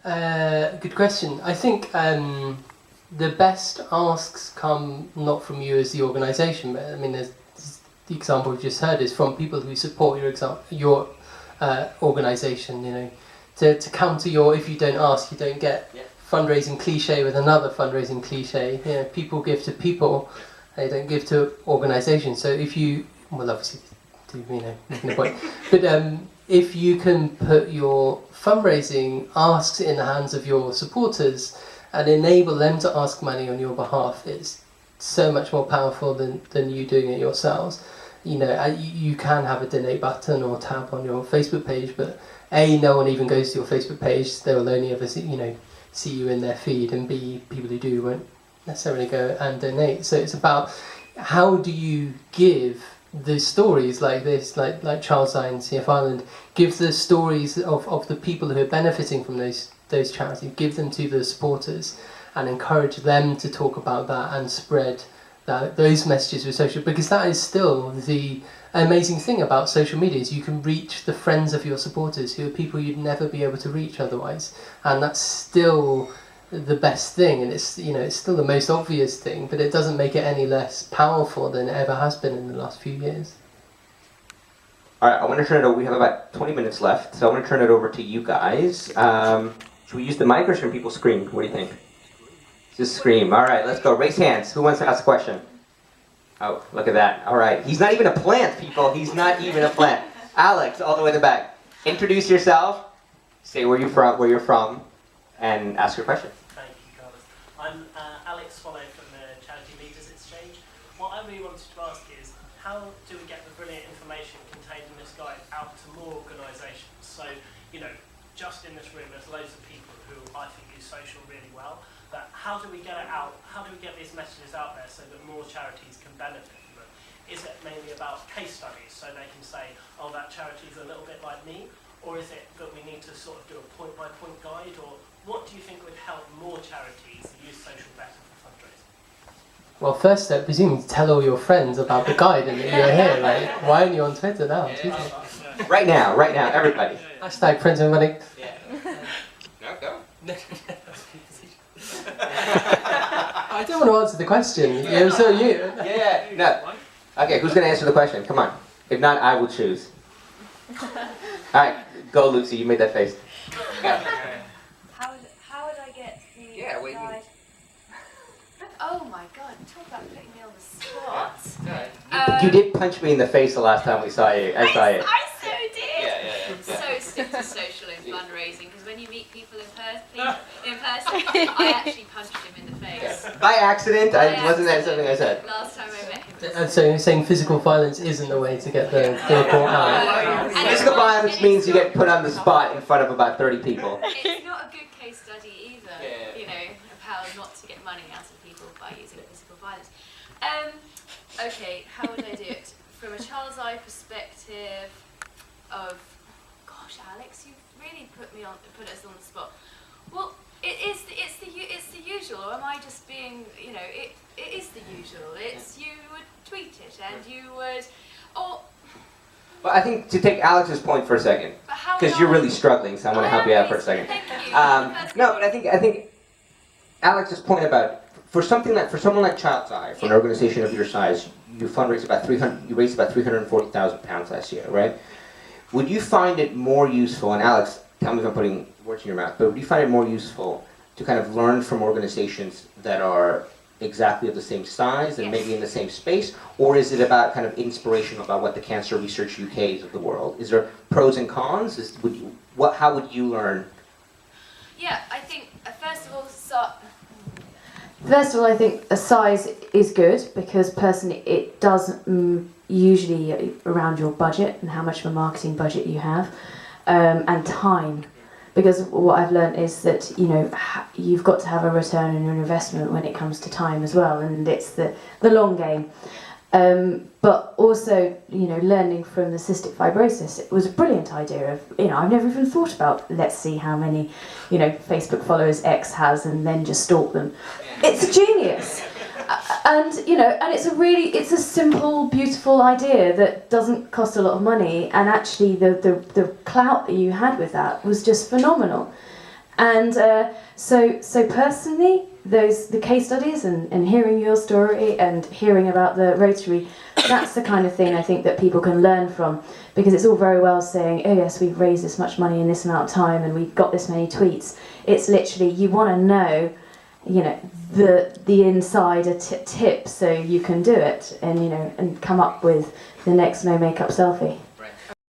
Good question. I think the best asks come not from you as the organisation, but I mean, the example we've just heard is from people who support your organisation. You know, to counter your "if you don't ask, you don't get" fundraising cliche with another fundraising cliche. You know, people give to people; they don't give to organisations. So if you, well, obviously, making a point, but if you can put your fundraising asks in the hands of your supporters and enable them to ask money on your behalf, it's so much more powerful than you doing it yourselves. You know, you can have a donate button or tab on your Facebook page, but A, no one even goes to your Facebook page. They will only ever see you in their feed, and B, people who do won't necessarily go and donate. So it's about how do you give the stories like this, like Child's Eye and CF Ireland, give the stories of the people who are benefiting from those charities, give them to the supporters and encourage them to talk about that and spread those messages with social, because that is still the amazing thing about social media, is you can reach the friends of your supporters who are people you'd never be able to reach otherwise, and that's still the best thing, and it's still the most obvious thing, but it doesn't make it any less powerful than it ever has been in the last few years. All right, I want to turn it over. We have about 20 minutes left, so I want to turn it over to you guys. Should we use the mic or should people scream? What do you think? Just scream. All right, let's go. Raise hands. Who wants to ask a question? Oh, look at that. All right. He's not even a plant, people. He's not even a plant. Alex, all the way in the back. Introduce yourself. Say where you're from, and ask your question. Thank you, Carlos. I'm Alex Swallow from the Charity Leaders Exchange. What I really wanted to ask is, how do we get the brilliant information contained in this guide out to more organisations? So, just in this room, there's loads of people who I think use social really well. But how do we get it out? How do we get these messages out there so that more charities can benefit from them? Is it mainly about case studies so they can say, oh, that charity's a little bit like me? Or is it that we need to sort of do a point-by-point guide? Or what do you think would help more charities use social better for fundraising? Well, first step, presumably tell all your friends about the guide and that you're here. Like, why aren't you on Twitter now? Right now, everybody. Hashtag friends and money. Yeah. No, go. I don't want to answer the question. So you. Yeah, no. Okay, who's going to answer the question? Come on. If not, I will choose. All right, go, Lucy. You made that face. How would I get the guide? Oh my God! Talk about putting me on the spot. You did punch me in the face the last time we saw you. I saw it. I so did. Yeah. So stick to social and fundraising, because when you meet people in person, I actually punched him in the face. By accident? Wasn't that something I said? Last time I met him. And so you're saying physical violence isn't the way to get the report out? Physical violence means you get put on the spot in front of about 30 people. It's not a good case study either, of how not to get money out of people by using physical violence. Okay, how would I do it? From a Child's Eye perspective of, gosh, Alex, you've really put us on the spot. Well, it's the usual, or am I just being, it is the usual. It's, you would tweet it and you would, or... Well, I think to take Alex's point for a second, because you're really struggling, so I'm going to help you out for a second. Thank you. No, but I think Alex's point about for someone like Child's Eye, for an organization of your size, you raised about £340,000 last year, right? Would you find it more useful? And Alex, tell me if I'm putting words in your mouth, but would you find it more useful to kind of learn from organizations that are exactly of the same size and maybe in the same space, or is it about kind of inspirational about what the Cancer Research UKs of the world? Is there pros and cons? How would you learn? Yeah, I think first of all, I think a size is good, because personally it does usually around your budget and how much of a marketing budget you have, and time. Because what I've learned is that you've got to have a return on your investment when it comes to time as well, and it's the long game. But also, learning from the cystic fibrosis, it was a brilliant idea of, I've never even thought about, let's see how many, Facebook followers X has and then just stalk them. It's a genius. And, and it's a simple, beautiful idea that doesn't cost a lot of money, and actually the clout that you had with that was just phenomenal. And so personally, the case studies and hearing your story and hearing about the Rotary, that's the kind of thing I think that people can learn from, because it's all very well saying, oh yes, we've raised this much money in this amount of time and we've got this many tweets. It's literally, you want to know, the insider tip so you can do it and, and come up with the next no makeup selfie.